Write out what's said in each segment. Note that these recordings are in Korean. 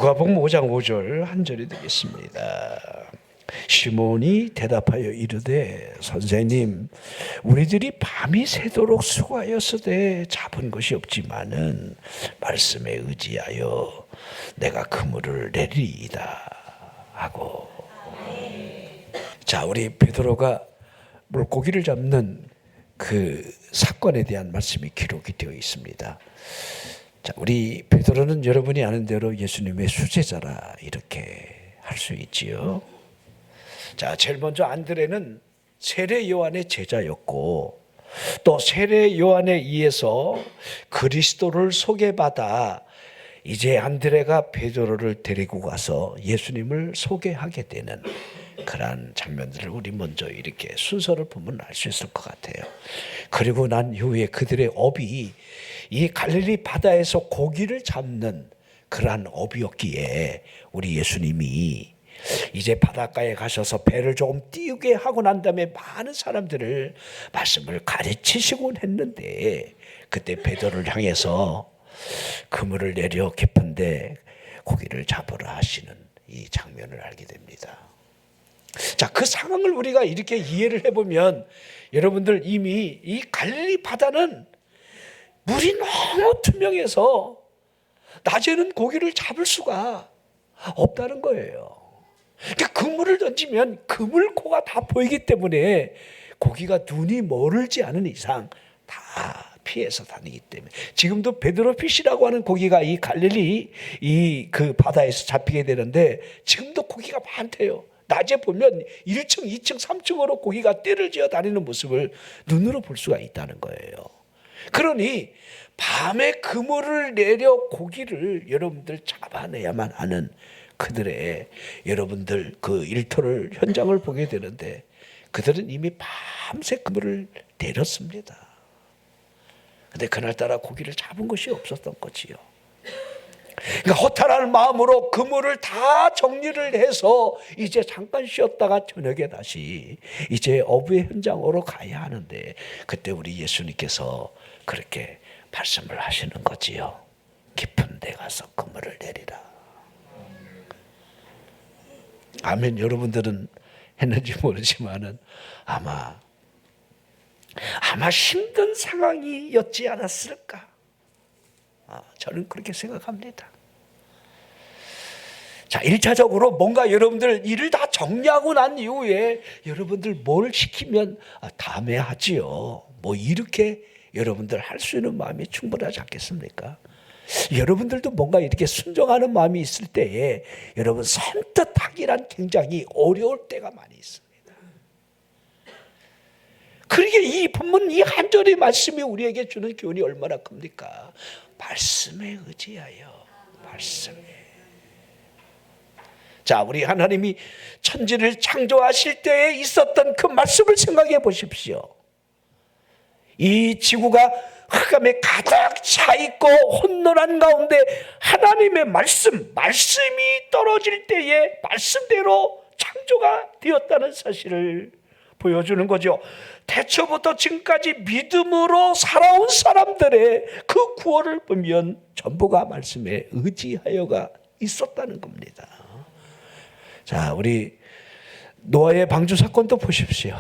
누가복음 5장 5절 한 절이 되겠습니다. 시몬이 대답하여 이르되 선생님 우리들이 밤이 새도록 수고하였으되 잡은 것이 없지만은 말씀에 의지하여 내가 그물을 내리이다 하고. 자, 우리 베드로가 물고기를 잡는 그 사건에 대한 말씀이 기록이 되어 있습니다. 자, 우리 베드로는 여러분이 아는 대로 예수님의 수제자라 이렇게 할 수 있지요. 자, 제일 먼저 안드레는 세례 요한의 제자였고 또 세례 요한에 의해서 그리스도를 소개받아 이제 안드레가 베드로를 데리고 가서 예수님을 소개하게 되는 그러한 장면들을 우리 먼저 이렇게 순서를 보면 알 수 있을 것 같아요. 그리고 난 이후에 그들의 업이 이 갈릴리 바다에서 고기를 잡는 그러한 업이었기에 우리 예수님이 이제 바닷가에 가셔서 배를 조금 띄우게 하고 난 다음에 많은 사람들을 말씀을 가르치시곤 했는데 그때 베드로를 향해서 그물을 내려 깊은데 고기를 잡으라 하시는 이 장면을 알게 됩니다. 자, 그 상황을 우리가 이렇게 이해를 해보면 여러분들 이미 이 갈릴리 바다는 물이 너무 투명해서 낮에는 고기를 잡을 수가 없다는 거예요. 그러니까 그물을 던지면 그물코가 다 보이기 때문에 고기가 눈이 멀지 않은 이상 다 피해서 다니기 때문에 지금도 베드로피시라고 하는 고기가 이 갈릴리 이 그 바다에서 잡히게 되는데 지금도 고기가 많대요. 낮에 보면 1층, 2층, 3층으로 고기가 떼를 지어 다니는 모습을 눈으로 볼 수가 있다는 거예요. 그러니 밤에 그물을 내려 고기를 여러분들 잡아내야만 하는 그들의 여러분들 그 일터를 현장을 보게 되는데 그들은 이미 밤새 그물을 내렸습니다. 근데 그날따라 고기를 잡은 것이 없었던 거지요. 그러니까 허탈한 마음으로 그물을 다 정리를 해서 이제 잠깐 쉬었다가 저녁에 다시 이제 어부의 현장으로 가야 하는데 그때 우리 예수님께서 그렇게 말씀을 하시는 거지요. 깊은 데 가서 그물을 내리라. 아멘. 여러분들은 했는지 모르지만은 아마 힘든 상황이었지 않았을까? 저는 그렇게 생각합니다. 자, 1차적으로 뭔가 여러분들 일을 다 정리하고 난 이후에 여러분들 뭘 시키면 다음에 하지요. 뭐 이렇게 여러분들 할 수 있는 마음이 충분하지 않겠습니까? 여러분들도 뭔가 이렇게 순종하는 마음이 있을 때에 여러분 선뜻 하기란 굉장히 어려울 때가 많이 있습니다. 그러게 이 본문 이 한 절의 말씀이 우리에게 주는 교훈이 얼마나 큽니까? 말씀에 의지하여 말씀에. 자, 우리 하나님이 천지를 창조하실 때에 있었던 그 말씀을 생각해 보십시오. 이 지구가 흑암에 가득 차 있고 혼돈한 가운데 하나님의 말씀이 떨어질 때에 말씀대로 창조가 되었다는 사실을 보여주는 거죠. 태초부터 지금까지 믿음으로 살아온 사람들의 그 구원을 보면 전부가 말씀에 의지하여가 있었다는 겁니다. 자, 우리 노아의 방주 사건도 보십시오.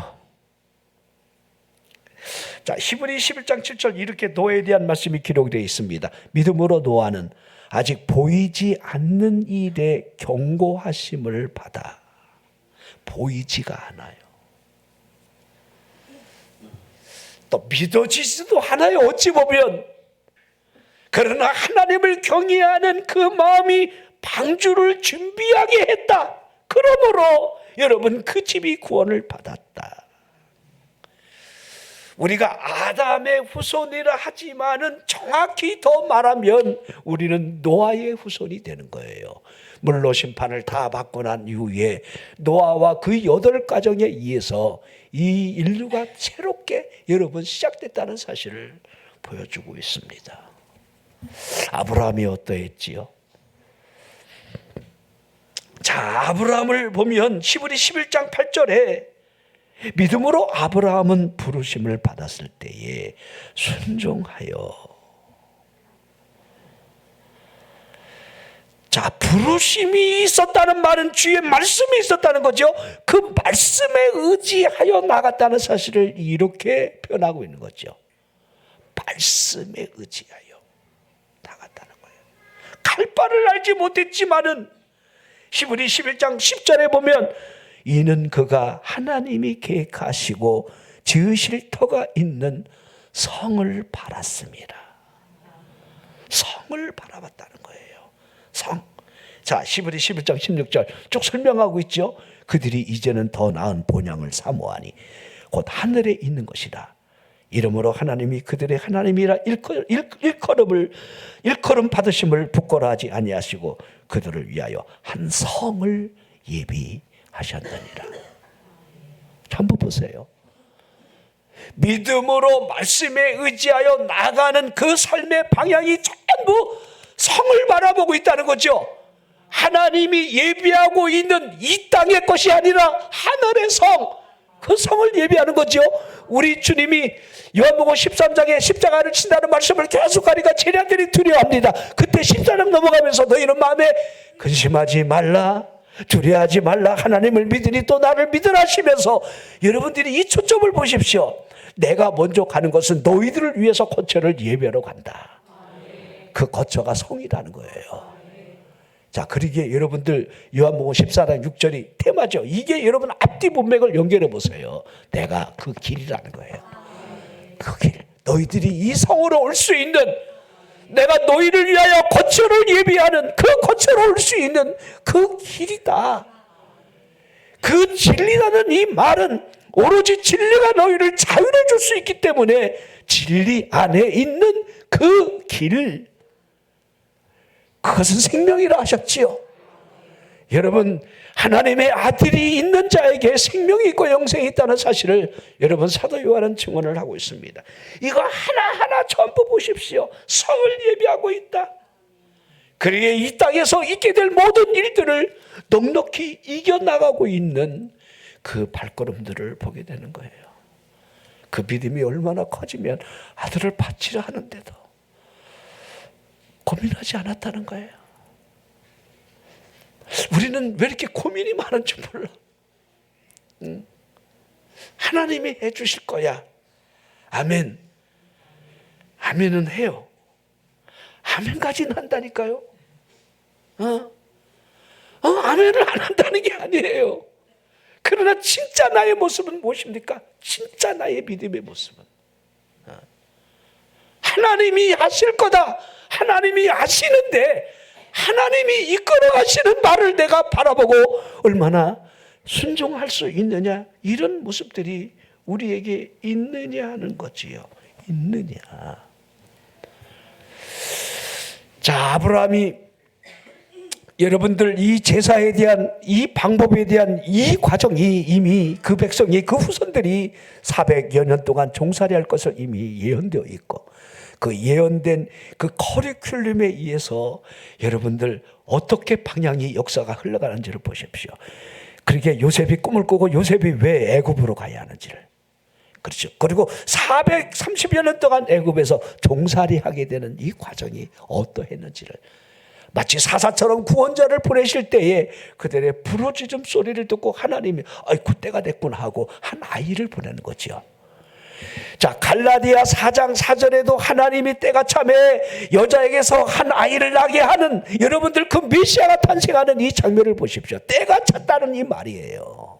자, 히브리 11장 7절 이렇게 노아에 대한 말씀이 기록되어 있습니다. 믿음으로 노아는 아직 보이지 않는 일에 경고하심을 받아 보이지가 않아요. 또 믿어지지도 않아요. 어찌 보면. 그러나 하나님을 경외하는 그 마음이 방주를 준비하게 했다. 그러므로 여러분 그 집이 구원을 받았다. 우리가 아담의 후손이라 하지만은 정확히 더 말하면 우리는 노아의 후손이 되는 거예요. 물로 심판을 다 받고 난 이후에 노아와 그 8가정에 의해서 이 인류가 새롭게 여러분 시작됐다는 사실을 보여주고 있습니다. 아브라함이 어떠했지요? 자, 아브라함을 보면 히브리 11장 8절에 믿음으로 아브라함은 부르심을 받았을 때에 순종하여. 자, 부르심이 있었다는 말은 주의 말씀이 있었다는 거죠. 그 말씀에 의지하여 나갔다는 사실을 이렇게 표현하고 있는 거죠. 말씀에 의지하여 나갔다는 거예요. 갈 바를 알지 못했지만은 히브리 11장 10절에 보면 이는 그가 하나님이 계획하시고 지으실 터가 있는 성을 바랐습니다. 성을 바라봤다는 거예요. 성. 자, 히브리 11장 16절 쭉 설명하고 있죠. 그들이 이제는 더 나은 본향을 사모하니 곧 하늘에 있는 것이다. 이러므로 하나님이 그들의 하나님이라 일컬음 받으심을 부끄러워하지 아니하시고 그들을 위하여 한 성을 예비하셨느니라. 한번 보세요. 믿음으로 말씀에 의지하여 나가는 그 삶의 방향이 전부 성을 바라보고 있다는 거죠. 하나님이 예비하고 있는 이 땅의 것이 아니라 하늘의 성, 그 성을 예비하는 거죠. 우리 주님이 요한복음 13장에 십자가를 친다는 말씀을 계속하니까 제자들이 두려워합니다. 그때 14장 넘어가면서 너희는 마음에 근심하지 말라, 두려워하지 말라, 하나님을 믿으니 또 나를 믿으라 하시면서 여러분들이 이 초점을 보십시오. 내가 먼저 가는 것은 너희들을 위해서 거처를 예배하러 간다. 그 거처가 성이라는 거예요. 자, 그러기에 여러분들 요한복음 14장 6절이 테마죠. 이게 여러분 앞뒤 문맥을 연결해 보세요. 내가 그 길이라는 거예요. 그 길. 너희들이 이 성으로 올 수 있는, 내가 너희를 위하여 거처를 예비하는 그 거처로 올 수 있는 그 길이다. 그 진리라는 이 말은 오로지 진리가 너희를 자유해 줄 수 있기 때문에 진리 안에 있는 그 길, 그것은 생명이라 하셨지요. 여러분, 하나님의 아들이 있는 자에게 생명이 있고 영생이 있다는 사실을 여러분 사도 요한은 증언을 하고 있습니다. 이거 하나하나 전부 보십시오. 성을 예비하고 있다. 그리고 이 땅에서 있게 될 모든 일들을 넉넉히 이겨나가고 있는 그 발걸음들을 보게 되는 거예요. 그 믿음이 얼마나 커지면 아들을 바치려 하는데도 고민하지 않았다는 거예요. 우리는 왜 이렇게 고민이 많은지 몰라. 하나님이 해주실 거야. 아멘. 아멘은 해요. 아멘까지는 한다니까요. 아멘을 안 한다는 게 아니에요. 그러나 진짜 나의 모습은 무엇입니까? 진짜 나의 믿음의 모습은 하나님이 하실 거다. 하나님이 아시는데 하나님이 이끌어 가시는 말을 내가 바라보고 얼마나 순종할 수 있느냐, 이런 모습들이 우리에게 있느냐 하는 거지요. 있느냐. 자, 아브라함이 여러분들 이 제사에 대한 이 방법에 대한 이 과정이 이미 그 백성이 그 후손들이 400여 년 동안 종살이 할 것을 이미 예언되어 있고, 그 예언된 그 커리큘럼에 의해서 여러분들 어떻게 방향이 역사가 흘러가는지를 보십시오. 그렇게 요셉이 꿈을 꾸고 요셉이 왜 애굽으로 가야 하는지를, 그렇죠. 그리고 430여 년 동안 애굽에서 종살이 하게 되는 이 과정이 어떠했는지를, 마치 사사처럼 구원자를 보내실 때에 그들의 부르짖음 소리를 듣고 하나님이 아이고 때가 됐구나 하고 한 아이를 보내는 거죠. 자, 갈라디아 4장 4절에도 하나님이 때가 참에 여자에게서 한 아이를 낳게 하는, 여러분들 그 메시아가 탄생하는 이 장면을 보십시오. 때가 찼다는 이 말이에요.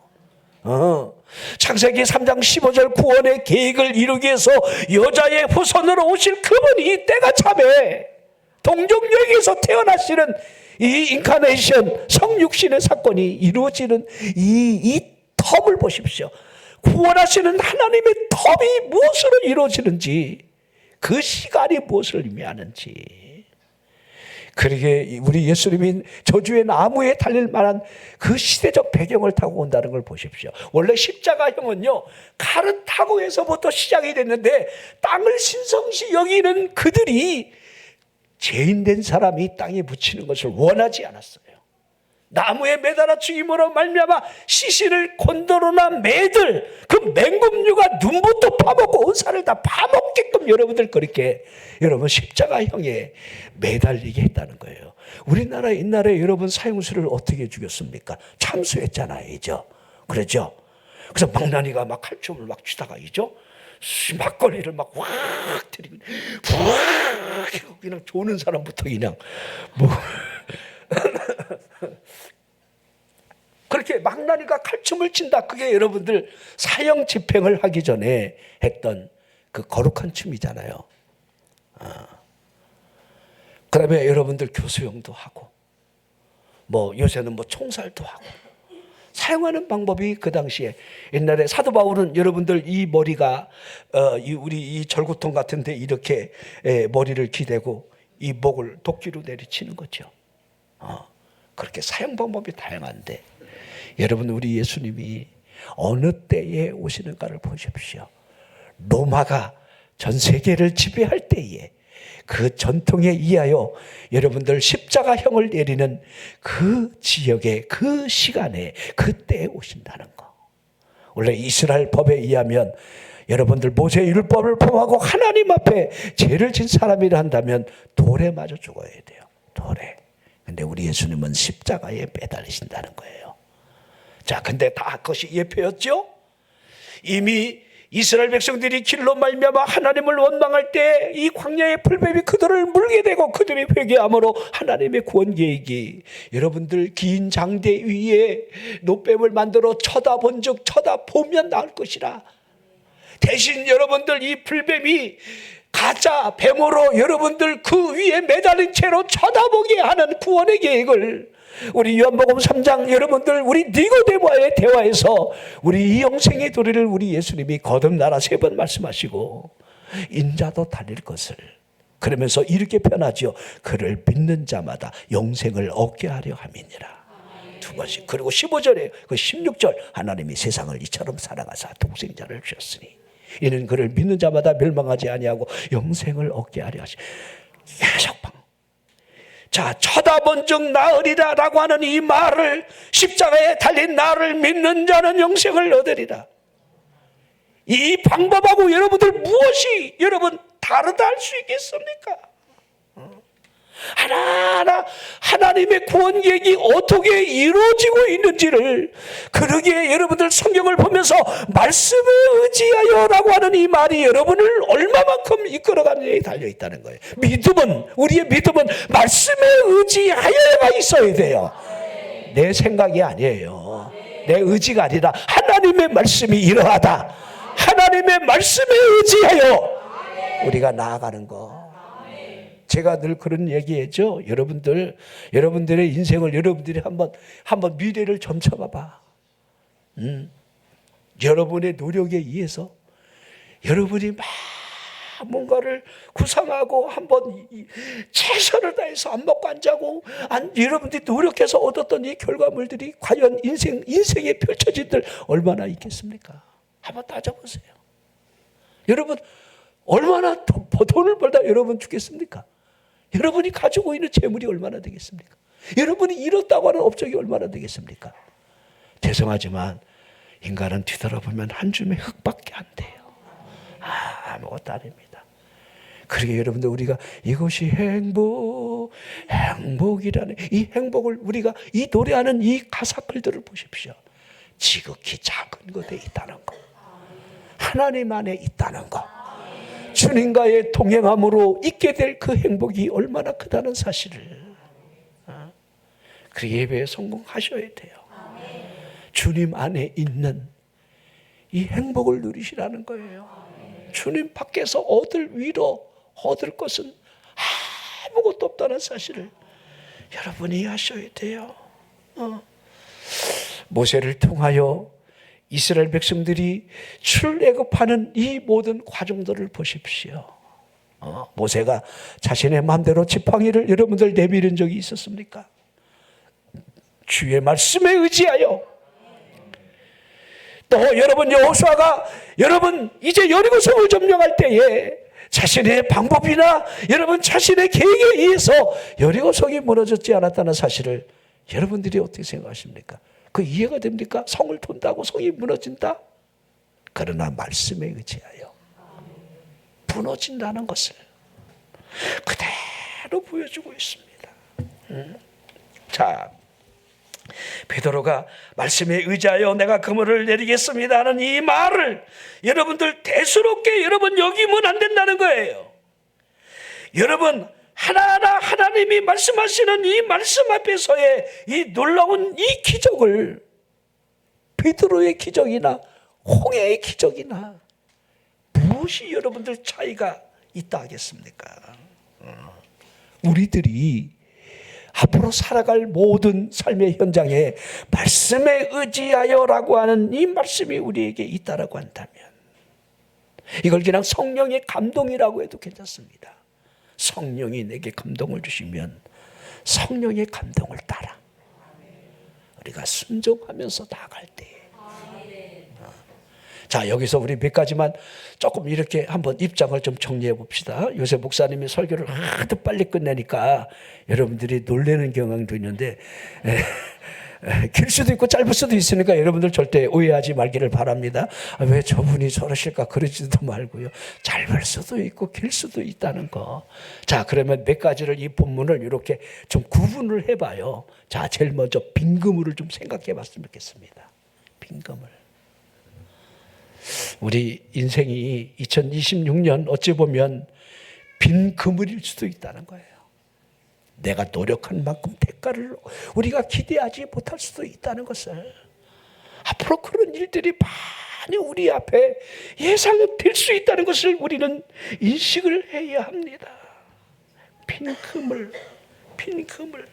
창세기 3장 15절 구원의 계획을 이루기 위해서 여자의 후손으로 오실 그분이 때가 참에 동정녀에게서 태어나시는 이 인카네이션, 성육신의 사건이 이루어지는 이 텀을 보십시오. 구원하시는 하나님의 텀이 무엇으로 이루어지는지, 그 시간이 무엇을 의미하는지, 그러게 우리 예수님이 저주의 나무에 달릴 만한 그 시대적 배경을 타고 온다는 걸 보십시오. 원래 십자가형은요, 칼을 타고 해서부터 시작이 됐는데 땅을 신성시 여기는 그들이 죄인된 사람이 땅에 묻히는 것을 원하지 않았어요. 나무에 매달아 죽임으로 말미암아 시신을 곤도로나 매들 그 맹금류가 눈부터 파먹고 온 살을 다 파먹게끔 여러분들 그렇게 여러분 십자가형에 매달리게 했다는 거예요. 우리나라 옛날에 여러분 사형수를 어떻게 죽였습니까? 참수했잖아요. 그렇죠? 그래서 망나니가 막 칼춤을 막 치다가 막걸리를 막 확 들이고 확 그냥 조는 사람부터 그냥 뭐 그렇게 망나니가 칼춤을 친다. 그게 여러분들 사형 집행을 하기 전에 했던 그 거룩한 춤이잖아요. 그 다음에 여러분들 교수형도 하고 뭐 요새는 뭐 총살도 하고 사용하는 방법이 그 당시에 옛날에 사도 바울은 여러분들 이 머리가 우리 이 절구통 같은데 이렇게 머리를 기대고 이 목을 도끼로 내리치는 거죠. 그렇게 사용 방법이 다양한데 여러분 우리 예수님이 어느 때에 오시는가를 보십시오. 로마가 전 세계를 지배할 때에 그 전통에 의하여 여러분들 십자가형을 내리는 그 지역에 그 시간에 그때에 오신다는 거. 원래 이스라엘 법에 의하면 여러분들 모세 율법을 범하고 하나님 앞에 죄를 진 사람이라 한다면 돌에 맞아 죽어야 돼요. 돌에. 근데 우리 예수님은 십자가에 매달리신다는 거예요. 자, 근데 다 그것이 예표였죠? 이미 이스라엘 백성들이 길로 말미암아 하나님을 원망할 때 이 광야의 풀뱀이 그들을 물게 되고 그들이 회개함으로 하나님의 구원 계획이 여러분들 긴 장대 위에 노뱀을 만들어 쳐다본 즉 쳐다보면 나을 것이라. 대신 여러분들 이 풀뱀이 가짜 뱀으로 여러분들 그 위에 매달린 채로 쳐다보게 하는 구원의 계획을 우리 요한복음 3장 여러분들 우리 니고데모와의 대화에서 우리 이 영생의 도리를 우리 예수님이 거듭나라 3번 말씀하시고 인자도 달릴 것을 그러면서 이렇게 표현하죠. 그를 믿는 자마다 영생을 얻게 하려 함이니라. 2번씩. 그리고 15절에 그 16절 하나님이 세상을 이처럼 사랑하사 독생자를 주셨으니 이는 그를 믿는 자마다 멸망하지 아니하고 영생을 얻게 하려 하시. 계속 자, 쳐다본 즉 나으리라 라고 하는 이 말을 십자가에 달린 나를 믿는 자는 영생을 얻으리라. 이 방법하고 여러분들 무엇이 여러분 다르다 할 수 있겠습니까? 하나하나 하나님의 구원 계획이 어떻게 이루어지고 있는지를 그러기에 여러분들 성경을 보면서 말씀에 의지하여 라고 하는 이 말이 여러분을 얼마만큼 이끌어가느냐에 달려있다는 거예요. 믿음은 우리의 믿음은 말씀에 의지하여가 있어야 돼요. 내 생각이 아니에요. 내 의지가 아니라 하나님의 말씀이 이러하다. 하나님의 말씀에 의지하여 우리가 나아가는 거. 제가 늘 그런 얘기했죠. 여러분들의 인생을 여러분들이 한번 미래를 점쳐봐봐. 여러분의 노력에 의해서 여러분이 막 뭔가를 구상하고 한번 최선을 다해서 안 먹고 안 자고 여러분들이 노력해서 얻었던 이 결과물들이 과연 인생에 펼쳐진들 얼마나 있겠습니까? 한번 따져보세요. 여러분 얼마나 돈을 벌다 여러분 죽겠습니까? 여러분이 가지고 있는 재물이 얼마나 되겠습니까? 여러분이 잃었다고 하는 업적이 얼마나 되겠습니까? 죄송하지만 인간은 뒤돌아보면 한 줌의 흙밖에 안 돼요. 아무것도 아닙니다. 그러게 여러분들 우리가 이것이 행복이라는 이 행복을 우리가 이 노래하는 이 가사글들을 보십시오. 지극히 작은 것에 있다는 것. 하나님 안에 있다는 것. 주님과의 동행함으로 있게 될 그 행복이 얼마나 크다는 사실을 그 예배에 성공하셔야 돼요. 주님 안에 있는 이 행복을 누리시라는 거예요. 주님 밖에서 얻을 위로 얻을 것은 아무것도 없다는 사실을 여러분이 하셔야 돼요. 모세를 통하여 이스라엘 백성들이 출애굽하는 이 모든 과정들을 보십시오. 모세가 자신의 마음대로 지팡이를 여러분들 내밀은 적이 있었습니까? 주의 말씀에 의지하여 또 여러분 여호수아가 여러분 이제 여리고성을 점령할 때에 자신의 방법이나 여러분 자신의 계획에 의해서 여리고성이 무너졌지 않았다는 사실을 여러분들이 어떻게 생각하십니까? 그 이해가 됩니까? 성을 돈다고 성이 무너진다? 그러나 말씀에 의지하여 무너진다는 것을 그대로 보여주고 있습니다. 자, 베드로가 말씀에 의지하여 내가 그물을 내리겠습니다 하는 이 말을 여러분들 대수롭게 여러분 여기면 안 된다는 거예요. 여러분 하나하나 하나님이 말씀하시는 이 말씀 앞에서의 이 놀라운 이 기적을 베드로의 기적이나 홍해의 기적이나 무엇이 여러분들 차이가 있다 하겠습니까? 우리들이 앞으로 살아갈 모든 삶의 현장에 말씀에 의지하여라고 하는 이 말씀이 우리에게 있다라고 한다면 이걸 그냥 성령의 감동이라고 해도 괜찮습니다. 성령이 내게 감동을 주시면 성령의 감동을 따라 우리가 순종하면서 나아갈 때, 자, 여기서 우리 몇 가지만 조금 이렇게 한번 입장을 좀 정리해 봅시다. 요새 목사님이 설교를 하도 빨리 끝내니까 여러분들이 놀라는 경향도 있는데 길 수도 있고 짧을 수도 있으니까 여러분들 절대 오해하지 말기를 바랍니다. 왜 저분이 저러실까 그러지도 말고요. 짧을 수도 있고 길 수도 있다는 거. 자, 그러면 몇 가지를 이 본문을 이렇게 좀 구분을 해봐요. 자, 제일 먼저 빈 그물을 좀 생각해 봤으면 좋겠습니다. 빈 그물. 우리 인생이 2026년 어찌 보면 빈 그물일 수도 있다는 거예요. 내가 노력한 만큼 대가를 우리가 기대하지 못할 수도 있다는 것을, 앞으로 그런 일들이 많이 우리 앞에 예상될 수 있다는 것을 우리는 인식을 해야 합니다. 빈 그물, 빈 그물.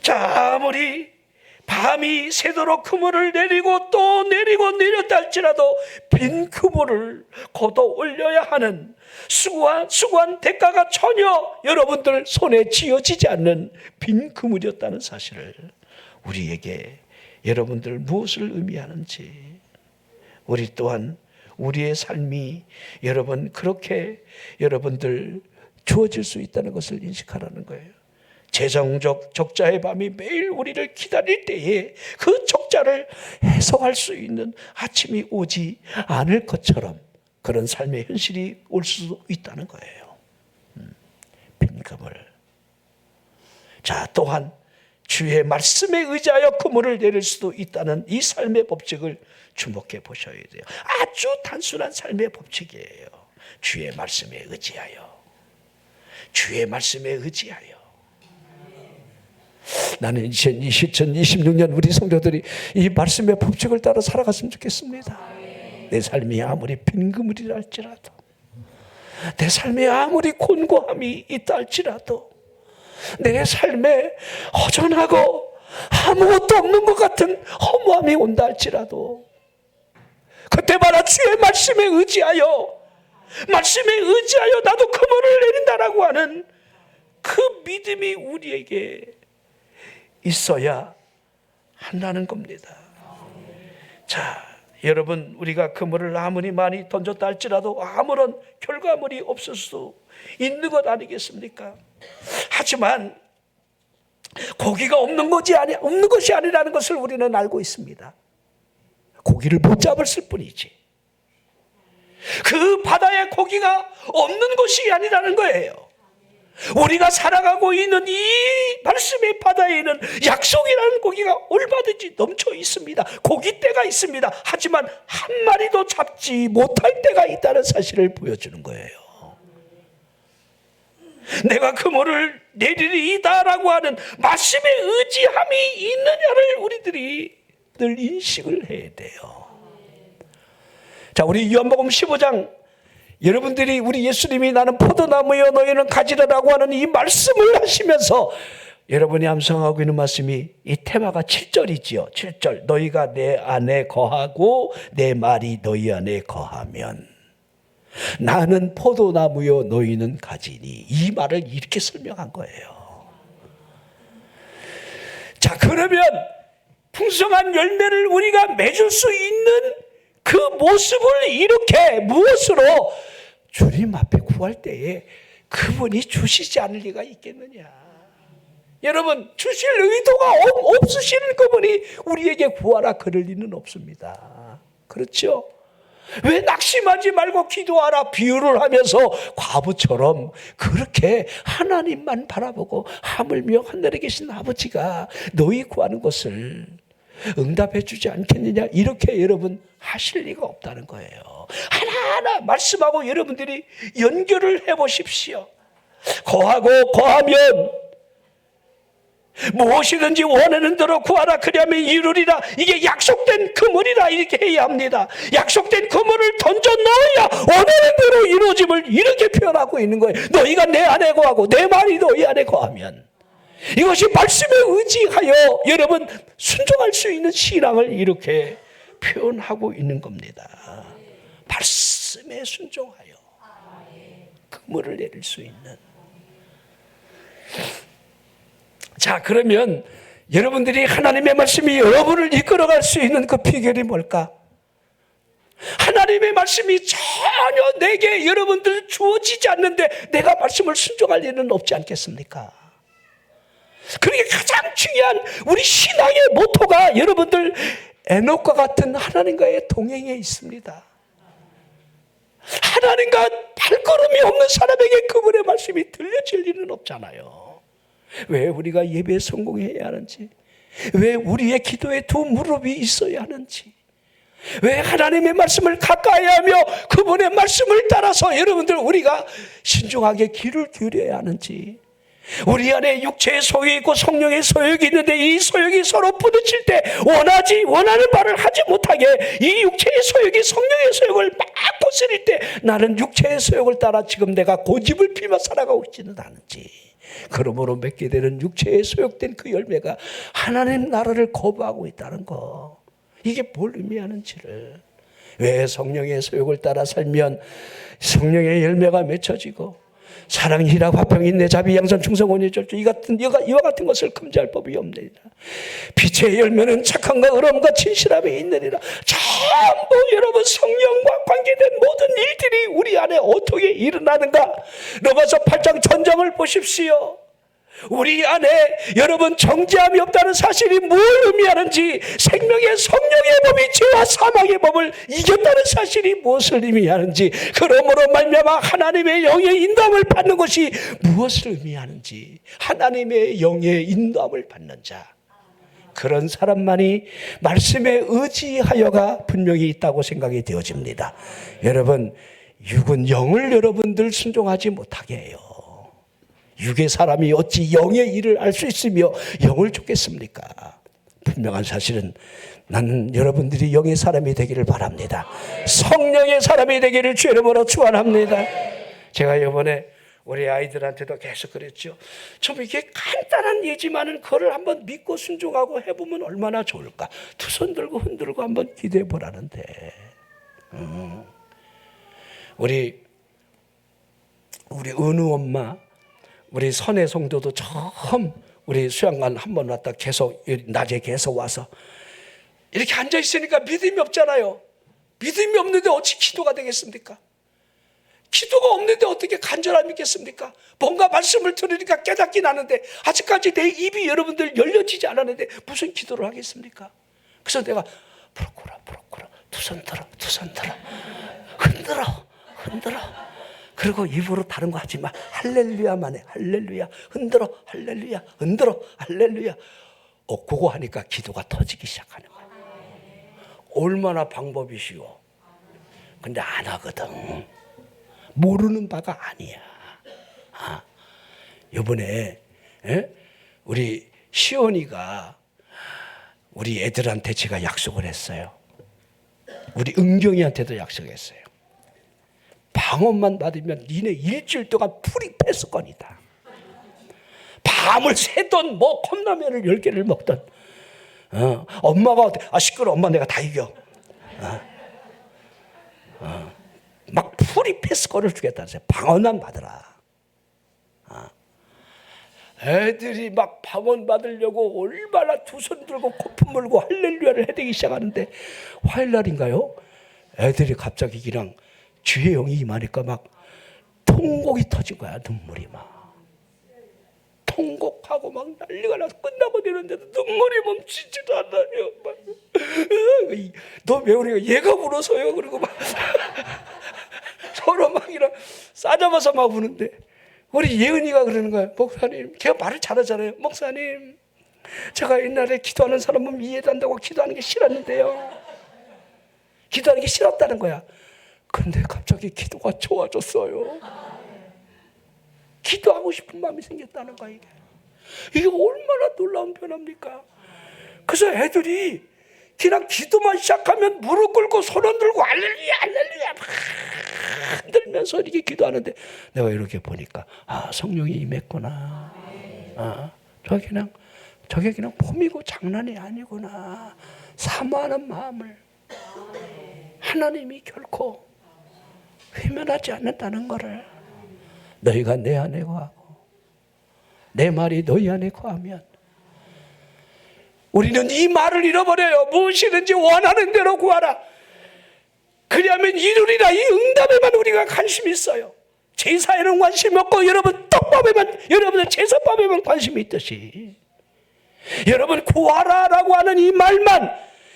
자, 아무리 밤이 새도록 그물을 내리고 또 내리고 내렸다 할지라도 빈 그물을 걷어 올려야 하는 수고한 대가가 전혀 여러분들 손에 쥐어지지 않는 빈 그물이었다는 사실을 우리에게 여러분들 무엇을 의미하는지, 우리 또한 우리의 삶이 여러분 그렇게 여러분들 주어질 수 있다는 것을 인식하라는 거예요. 재정적 적자의 밤이 매일 우리를 기다릴 때에 그 적자를 해소할 수 있는 아침이 오지 않을 것처럼 그런 삶의 현실이 올 수도 있다는 거예요. 빈 그물. 자, 또한 주의 말씀에 의지하여 그물을 내릴 수도 있다는 이 삶의 법칙을 주목해 보셔야 돼요. 아주 단순한 삶의 법칙이에요. 주의 말씀에 의지하여, 주의 말씀에 의지하여. 나는 2026년 우리 성도들이 이 말씀의 법칙을 따라 살아갔으면 좋겠습니다. 내 삶이 아무리 빈 그물이라 할지라도, 내 삶에 아무리 곤고함이 있다 할지라도, 내 삶에 허전하고 아무것도 없는 것 같은 허무함이 온다 할지라도 그때마다 주의 말씀에 의지하여, 말씀에 의지하여 나도 그물을 내린다라고 하는 그 믿음이 우리에게 있어야 한다는 겁니다. 자, 여러분, 우리가 그물을 아무리 많이 던졌다 할지라도 아무런 결과물이 없을 수 있는 것 아니겠습니까? 하지만 고기가 없는 것이 아니라는 것을 우리는 알고 있습니다. 고기를 못 잡았을 뿐이지 그 바다에 고기가 없는 것이 아니라는 거예요. 우리가 살아가고 있는 이 말씀의 바다에는 약속이라는 고기가 얼마든지 넘쳐 있습니다. 고기떼가 있습니다. 하지만 한 마리도 잡지 못할 때가 있다는 사실을 보여주는 거예요. 내가 그물을 내리리이다라고 하는 말씀의 의지함이 있느냐를 우리들이 늘 인식을 해야 돼요. 자, 우리 요한복음 15장, 여러분들이 우리 예수님이 나는 포도나무여 너희는 가지라라고 하는 이 말씀을 하시면서 여러분이 암송하고 있는 말씀이 이 테마가 7절이지요. 7절. 너희가 내 안에 거하고 내 말이 너희 안에 거하면 나는 포도나무요 너희는 가지니. 이 말을 이렇게 설명한 거예요. 자, 그러면 풍성한 열매를 우리가 맺을 수 있는 그 모습을 이렇게 무엇으로? 주님 앞에 구할 때에 그분이 주시지 않을 리가 있겠느냐. 여러분, 주실 의도가 없으시는 그분이 우리에게 구하라 그럴 리는 없습니다. 그렇죠? 왜 낙심하지 말고 기도하라 비유를 하면서 과부처럼 그렇게 하나님만 바라보고 하물며 하늘에 계신 아버지가 너희 구하는 것을 응답해 주지 않겠느냐, 이렇게 여러분 하실 리가 없다는 거예요. 하나하나 말씀하고 여러분들이 연결을 해 보십시오. 거하면 무엇이든지 원하는 대로 구하라 그리하면 이루리라. 이게 약속된 그물이라 이렇게 해야 합니다. 약속된 그물을 던져 넣어야 원하는 대로 이루어짐을 이렇게 표현하고 있는 거예요. 너희가 내 안에 거하고 내 말이 너희 안에 거하면, 이것이 말씀에 의지하여 여러분 순종할 수 있는 신앙을 이렇게 표현하고 있는 겁니다. 말씀에 순종하여 그물을 내릴 수 있는. 자, 그러면 여러분들이 하나님의 말씀이 여러분을 이끌어갈 수 있는 그 비결이 뭘까? 하나님의 말씀이 전혀 내게 여러분들 주어지지 않는데 내가 말씀을 순종할 일은 없지 않겠습니까? 그러게 가장 중요한 우리 신앙의 모토가 여러분들 에녹과 같은 하나님과의 동행에 있습니다. 하나님과 발걸음이 없는 사람에게 그분의 말씀이 들려질 일은 없잖아요. 왜 우리가 예배에 성공해야 하는지, 왜 우리의 기도에 두 무릎이 있어야 하는지, 왜 하나님의 말씀을 가까이 하며 그분의 말씀을 따라서 여러분들 우리가 신중하게 귀를 기울여야 하는지, 우리 안에 육체의 소욕이 있고 성령의 소욕이 있는데 이 소욕이 서로 부딪힐 때 원하는 바를 하지 못하게 이 육체의 소욕이 성령의 소욕을 막 거스릴 때 나는 육체의 소욕을 따라 지금 내가 고집을 피며 살아가고 있지는 않은지, 그러므로 맺게 되는 육체에 소욕된 그 열매가 하나님 나라를 거부하고 있다는 거, 이게 뭘 의미하는지를, 왜 성령의 소욕을 따라 살면 성령의 열매가 맺혀지고 사랑, 희락, 화평, 인내, 자비, 양선, 충성, 온유, 절주 이와 같은 것을 금지할 법이 없느니라. 빛의 열매는 착함과 의로움과 진실함이 있느니라. 전부 여러분 성령과 관계된 모든 일들이 우리 안에 어떻게 일어나는가? 로마서 8장 전정을 보십시오. 우리 안에 여러분 정죄함이 없다는 사실이 뭘 의미하는지, 생명의 성령의 법이 죄와 사망의 법을 이겼다는 사실이 무엇을 의미하는지, 그러므로 말미암아 하나님의 영의 인도함을 받는 것이 무엇을 의미하는지, 하나님의 영의 인도함을 받는 자, 그런 사람만이 말씀에 의지하여가 분명히 있다고 생각이 되어집니다. 여러분, 육은 영을 여러분들 순종하지 못하게 해요. 육의 사람이 어찌 영의 일을 알 수 있으며 영을 쫓겠습니까? 분명한 사실은 나는 여러분들이 영의 사람이 되기를 바랍니다. 성령의 사람이 되기를 주의 이름으로 축원합니다. 제가 이번에 우리 아이들한테도 계속 그랬죠. 좀 이게 간단한 예지만은 그걸 한번 믿고 순종하고 해보면 얼마나 좋을까. 두 손 들고 흔들고 한번 기도해 보라는데, 우리 은우 엄마, 우리 선혜 성도도 처음 우리 수양관 한번 왔다 계속 낮에 계속 와서 이렇게 앉아 있으니까 믿음이 없잖아요. 믿음이 없는데 어찌 기도가 되겠습니까? 기도가 없는데 어떻게 간절함이 있겠습니까? 뭔가 말씀을 들으니까 깨닫긴 하는데 아직까지 내 입이 여러분들 열려지지 않았는데 무슨 기도를 하겠습니까? 그래서 내가 부르코라 두 손 들어 흔들어 그리고 입으로 다른 거 하지 마. 할렐루야만 해. 할렐루야. 흔들어. 할렐루야. 흔들어. 할렐루야. 그거 하니까 기도가 터지기 시작하는 거야. 얼마나 방법이 쉬워. 근데 안 하거든. 모르는 바가 아니야. 이번에 우리 시온이가 우리 애들한테 제가 약속을 했어요. 우리 은경이한테도 약속했어요. 방언만 받으면 니네 일주일 동안 풀이 패스권이다. 밤을 새던 뭐 컵라면을 10개를 먹던 엄마가 시끄러 엄마 내가 다 이겨. 막 풀이 패스권을 주겠다는 거예요. 방언만 받으라. 애들이 막 방언 받으려고 얼마나 두 손 들고 코품 물고 할렐루야를 해대기 시작하는데 화요일날인가요? 애들이 갑자기 그냥 주의 영이 임하니까 막 통곡이 터진 거야. 눈물이 막 통곡하고 막 난리가 나서 끝나고 되는데도 눈물이 멈추지도 않아요. 너 왜 우리가 얘가 울어서요? 그리고 막 서로 막 이런 싸잡아서 막 우는데 우리 예은이가 그러는 거예요. 목사님, 걔가 말을 잘하잖아요. 목사님, 제가 옛날에 기도하는 사람은 이해도 한다고 기도하는 게 싫었는데요. 기도하는 게 싫었다는 거야. 근데 갑자기 기도가 좋아졌어요. 기도하고 싶은 마음이 생겼다는 거야. 이게 얼마나 놀라운 변화입니까? 그래서 애들이 그냥 기도만 시작하면 무릎 꿇고 손 흔들고 할렐루야 할렐루야 막 흔들면서 이렇게 기도하는데 내가 이렇게 보니까 성령이 임했구나. 저게 그냥 폼이고 장난이 아니구나. 사모하는 마음을 하나님이 결코 회면하지 않는다는 것을 너희가 내 안에 거하고 내 말이 너희 안에 거하면 우리는 이 말을 잃어버려요. 무엇이든지 원하는 대로 구하라. 그리하면 이루리라. 이 응답에만 우리가 관심이 있어요. 제사에는 관심이 없고 여러분 떡밥에만, 여러분은 제사밥에만 관심이 있듯이 여러분 구하라라고 하는 이 말만,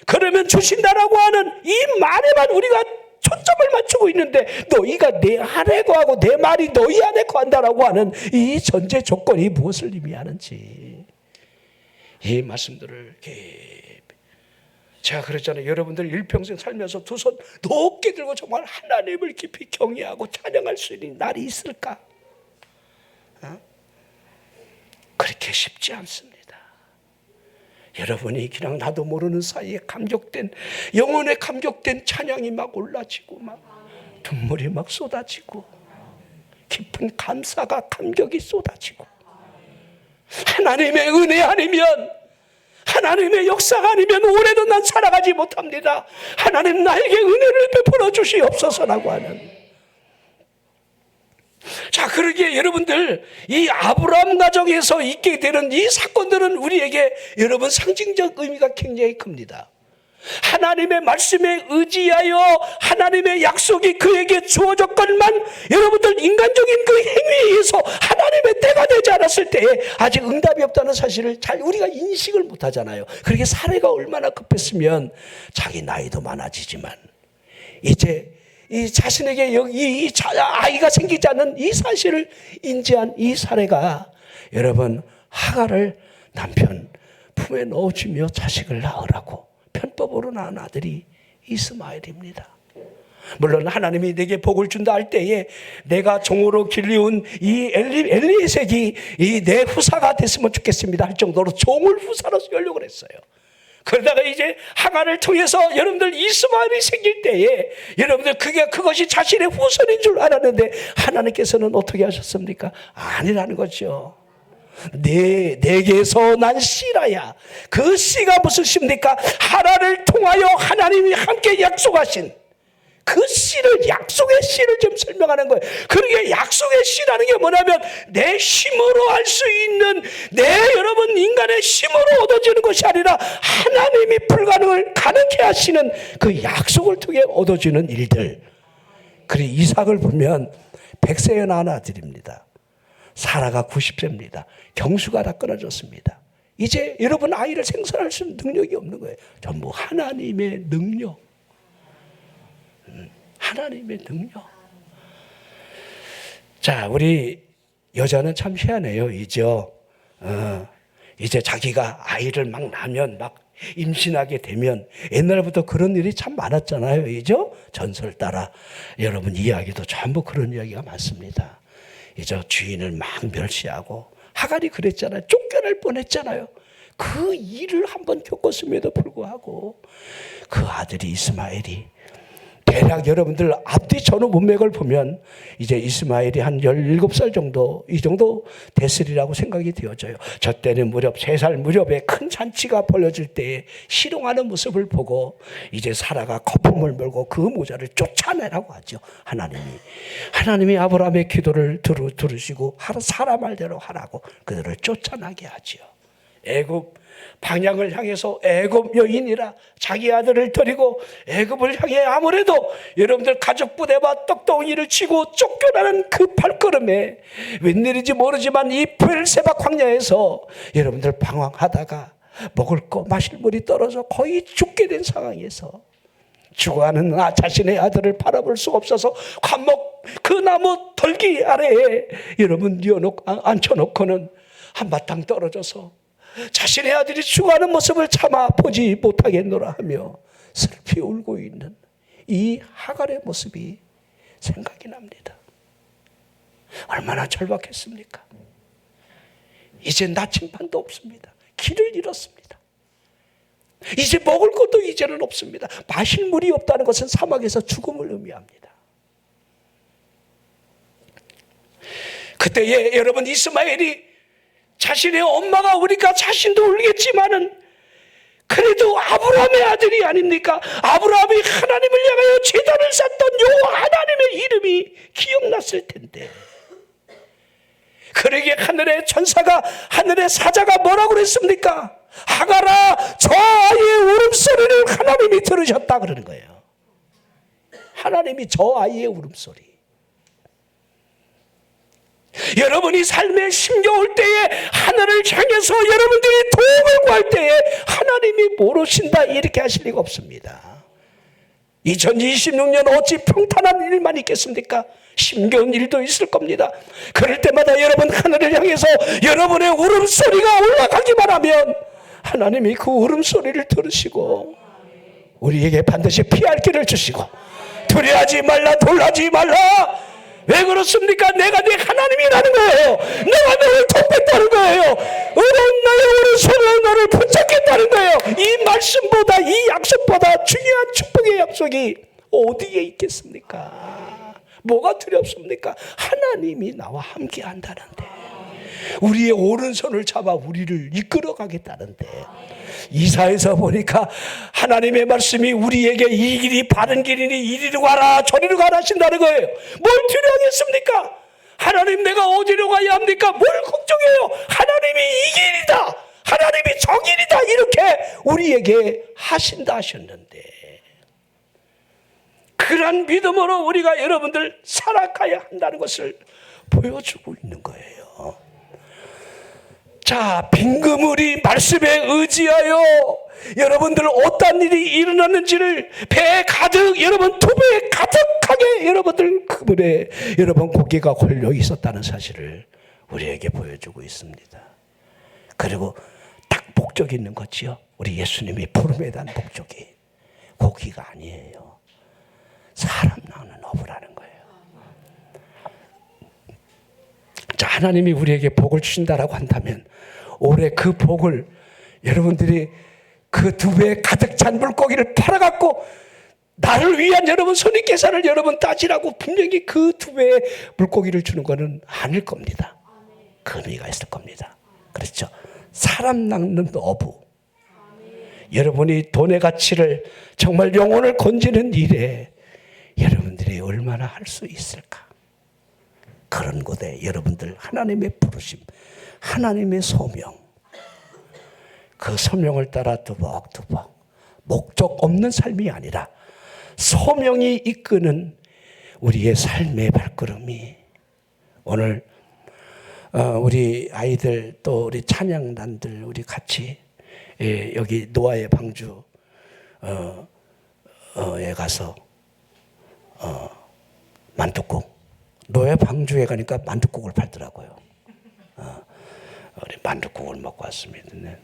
그러면 주신다라고 하는 이 말에만 우리가 초점을 맞추고 있는데 너희가 내 안에 거하고 내 말이 너희 안에 거한다라고 하는 이 전제 조건이 무엇을 의미하는지 이 말씀들을 제가 그랬잖아요. 여러분들 일평생 살면서 두 손 높게 들고 정말 하나님을 깊이 경외하고 찬양할 수 있는 날이 있을까? 그렇게 쉽지 않습니다. 여러분이 그냥 나도 모르는 사이에 감격된, 영혼에 감격된 찬양이 막 올라지고 막 눈물이 막 쏟아지고 깊은 감사가, 감격이 쏟아지고 하나님의 은혜 아니면, 하나님의 역사가 아니면 올해도 난 살아가지 못합니다. 하나님 나에게 은혜를 베풀어 주시옵소서라고 하는. 자, 그러기에 여러분들 이 아브라함 가정에서 있게 되는 이 사건들은 우리에게 여러분 상징적 의미가 굉장히 큽니다. 하나님의 말씀에 의지하여 하나님의 약속이 그에게 주어졌건만 여러분들 인간적인 그 행위에 의해서 하나님의 때가 되지 않았을 때에 아직 응답이 없다는 사실을 잘 우리가 인식을 못하잖아요. 그렇게 사례가 얼마나 급했으면 자기 나이도 많아지지만 이제 이 자신에게 이 아이가 생기지 않는 이 사실을 인지한 이 사례가 여러분 하갈을 남편 품에 넣어주며 자식을 낳으라고 편법으로 낳은 아들이 이스마엘입니다. 물론 하나님이 내게 복을 준다 할 때에 내가 종으로 길리운 이 엘리에섹이 이 내 후사가 됐으면 좋겠습니다 할 정도로 종을 후사로 쓰려고 했어요. 그러다가 이제 하갈을 통해서 여러분들 이스마엘이 생길 때에 여러분들 그것이 자신의 후손인 줄 알았는데 하나님께서는 어떻게 하셨습니까? 아니라는 거죠. 내게서 난 씨라야. 그 씨가 무슨 씨입니까? 하나를 통하여 하나님이 함께 약속하신 그 씨를, 약속의 씨를 좀 설명하는 거예요. 그러게 약속의 씨라는 게 뭐냐면 내 힘으로 할 수 있는, 여러분 인간의 힘으로 얻어지는 것이 아니라 하나님이 불가능을 가능케 하시는 그 약속을 통해 얻어지는 일들. 그리고 이삭을 보면 100세에 낳은 아들입니다. 사라가 90세입니다. 경수가 다 끊어졌습니다. 이제 여러분 아이를 생산할 수 있는 능력이 없는 거예요. 전부 하나님의 능력. 하나님의 능력. 자, 우리 여자는 참 희한해요. 이제 자기가 아이를 막 낳으면, 막 임신하게 되면, 옛날부터 그런 일이 참 많았잖아요. 전설 따라 여러분 이야기도 전부 그런 이야기가 많습니다. 주인을 막 멸시하고, 하갈이 그랬잖아요. 쫓겨날 뻔했잖아요. 그 일을 한번 겪었음에도 불구하고 그 아들이 이스마엘이 대략 여러분들 앞뒤 전후 문맥을 보면 이제 이스마엘이 한 17살 정도, 이 정도 됐으리라고 생각이 되어져요. 저 때는 무렵 3살 무렵에 큰 잔치가 벌어질 때에 희롱하는 모습을 보고 이제 사라가 거품을 몰고 그 모자를 쫓아내라고 하죠. 하나님이 아브라함의 기도를 들으시고 사라 말대로 하라고 그들을 쫓아나게 하죠. 애굽 방향을 향해서 애굽 여인이라 자기 아들을 데리고 애굽을 향해 아무래도 여러분들 가족 부대와 떡덩이를 치고 쫓겨나는 그 발걸음에 웬일인지 모르지만 이 브엘세바 광야에서 여러분들 방황하다가 먹을 거 마실 물이 떨어져 거의 죽게 된 상황에서 죽어가는 자신의 아들을 바라볼 수가 없어서 관목 그 나무 덜기 아래에 여러분 앉혀놓고는 한바탕 떨어져서 자신의 아들이 죽어가는 모습을 참아 보지 못하겠노라 하며 슬피 울고 있는 이 하갈의 모습이 생각이 납니다. 얼마나 절박했습니까? 이제 나침반도 없습니다. 길을 잃었습니다. 이제 먹을 것도 이제는 없습니다. 마실 물이 없다는 것은 사막에서 죽음을 의미합니다. 그때에 여러분 이스마엘이 자신의 엄마가 우니까 자신도 울겠지만은 그래도 아브라함의 아들이 아닙니까? 아브라함이 하나님을 향하여 제단을 쌓던 여호와 하나님의 이름이 기억났을 텐데 그러게 하늘의 천사가 하늘의 사자가 뭐라고 그랬습니까? 하갈아 저 아이의 울음소리를 하나님이 들으셨다 그러는 거예요. 하나님이 저 아이의 울음소리. 여러분이 삶의 힘겨울 때에 하늘을 향해서 여러분들이 도움을 구할 때에 하나님이 모르신다 이렇게 하실 리가 없습니다. 2026년 어찌 평탄한 일만 있겠습니까? 힘겨운 일도 있을 겁니다. 그럴 때마다 여러분 하늘을 향해서 여러분의 울음소리가 올라가기만 하면 하나님이 그 울음소리를 들으시고 우리에게 반드시 피할 길을 주시고 두려워하지 말라 놀라지 말라. 왜 그렇습니까? 내가 네 하나님이라는 거예요. 내가 너를 돕겠다는 거예요. 어려운 나의 오른손으로 너를 붙잡겠다는 거예요. 이 말씀보다 이 약속보다 중요한 축복의 약속이 어디에 있겠습니까? 뭐가 두렵습니까? 하나님이 나와 함께 한다는데 우리의 오른손을 잡아 우리를 이끌어 가겠다는데 이사에서 보니까 하나님의 말씀이 우리에게 이 길이 바른 길이니 이리로 가라 저리로 가라 하신다는 거예요. 뭘 두려워하겠습니까? 하나님 내가 어디로 가야 합니까? 뭘 걱정해요? 하나님이 이 길이다 하나님이 저 길이다 이렇게 우리에게 하신다 하셨는데 그러한 믿음으로 우리가 여러분들 살아가야 한다는 것을 보여주고 있는 거예요. 자, 빈 그물이 말씀에 의지하여 여러분들 어떤 일이 일어났는지를 배에 가득 여러분 두 배에 가득하게 여러분들 그물에 여러분 고기가 걸려 있었다는 사실을 우리에게 보여주고 있습니다. 그리고 딱 목적이 있는 거지요. 우리 예수님이 부름에 대한 목적이 고기가 아니에요. 사람 낳는 어부라는 거예요. 자, 하나님이 우리에게 복을 주신다라고 한다면 올해 그 복을 여러분들이 그 두 배에 가득 찬 물고기를 팔아갖고 나를 위한 여러분 손익계산을 여러분 따지라고 분명히 그 두 배의 물고기를 주는 것은 아닐 겁니다. 그 의미가 있을 겁니다. 그렇죠? 사람 낚는 어부. 여러분이 돈의 가치를 정말 영혼을 건지는 일에 여러분들이 얼마나 할 수 있을까? 그런 곳에 여러분들 하나님의 부르심, 하나님의 소명, 그 소명을 따라 두벅두벅 목적 없는 삶이 아니라 소명이 이끄는 우리의 삶의 발걸음이 오늘 우리 아이들 또 우리 찬양단들 우리 같이 여기 노아의 방주에 가서 만둣국 노예 방주에 가니까 만둣국을 팔더라고요. 우리 만둣국을 먹고 왔습니다. 네.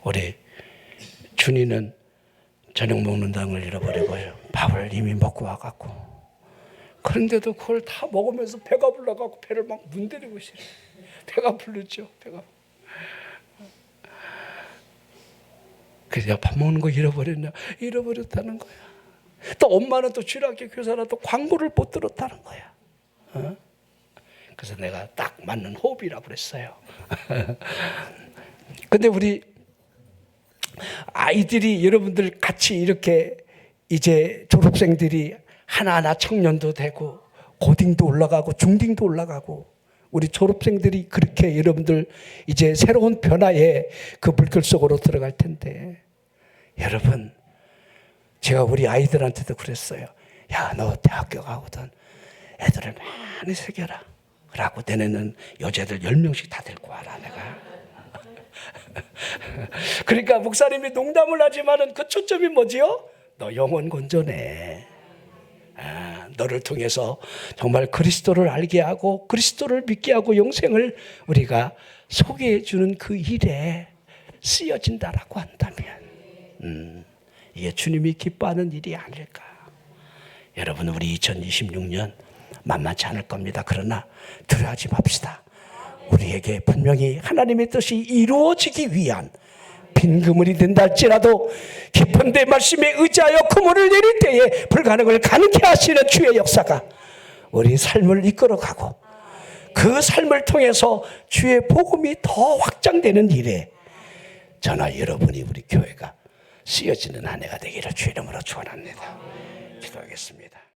우리 준이는 저녁 먹는 당을 잃어버리고요. 밥을 이미 먹고 와갖고 그런데도 그걸 다 먹으면서 배가 불러갖고 배를 막 문대리고 있어요. 배가 부르죠. 배가. 그래서 밥 먹는 거 잃어버렸냐? 잃어버렸다는 거야. 또 엄마는 또 주일학교 교사라 또 광고를 못 들었다는 거야. 그래서 내가 딱 맞는 호흡이라고 그랬어요. 근데 우리 아이들이 여러분들 같이 이렇게 이제 졸업생들이 하나하나 청년도 되고 고딩도 올라가고 중딩도 올라가고 우리 졸업생들이 그렇게 여러분들 이제 새로운 변화의 그 물결 속으로 들어갈 텐데, 여러분, 제가 우리 아이들한테도 그랬어요. 야, 너 대학교 가거든 애들을 많이 새겨라. 라고 내내는 여자들 10명씩 다 데리고 와라 내가. 그러니까 목사님이 농담을 하지만은 그 초점이 뭐지요? 너 영혼 건전해. 너를 통해서 정말 그리스도를 알게 하고 그리스도를 믿게 하고 영생을 우리가 소개해 주는 그 일에 쓰여진다라고 한다면 이게 주님이 기뻐하는 일이 아닐까. 여러분, 우리 2026년 만만치 않을 겁니다. 그러나 두려워하지 맙시다. 우리에게 분명히 하나님의 뜻이 이루어지기 위한 빈 그물이 된다 할지라도 깊은 데 말씀에 의지하여 그물을 내릴 때에 불가능을 가능케 하시는 주의 역사가 우리 삶을 이끌어가고 그 삶을 통해서 주의 복음이 더 확장되는 일에 저나 여러분이 우리 교회가 쓰여지는 한 해가 되기를 주의 이름으로 축원합니다. 기도하겠습니다.